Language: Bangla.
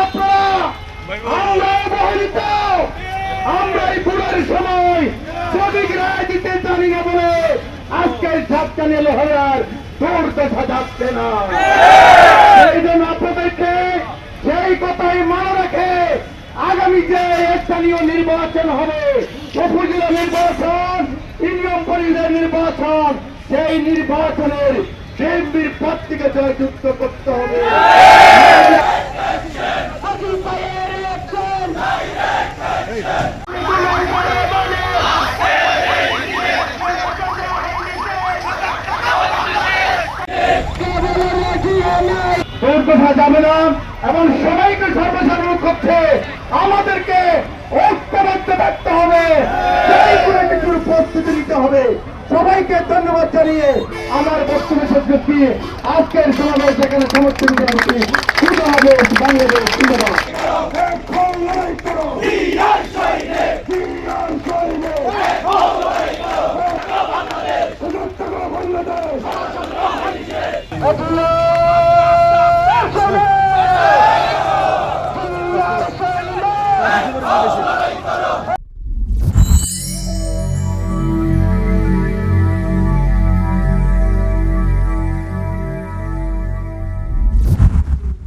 আপনারা আমরা অবহেলিত, আমরা এই বুড়ার সময় সঠিক রায় দিতে জানি না বলে আজকের সাতকানি লোহার দূর দেখা যাচ্ছে না। সেই জন্য আপনাদেরকে সেই কথাই মনে রেখে আগামী যে স্থানীয় নির্বাচন হবে, উপজেলা নির্বাচন, ইউনিয়ন পরিষদের নির্বাচন, সেই নির্বাচনের বিএনপির প্রার্থীকে জয়যুক্ত করতে হবে। কথা যাবে না এবং সবাইকে সর্বসাধারণ করছে আমাদেরকে ঐক্যবদ্ধ থাকতে হবে, কিছুর প্রস্তুতি নিতে হবে। সবাইকে ধন্যবাদ জানিয়ে আমার বক্তব্য শেষ করছি। আজকের সমাবেশ এখানে সমর্থন জানাচ্ছি। শুরু হবে বাংলাদেশ ধন্যবাদ। বাংলাদেশ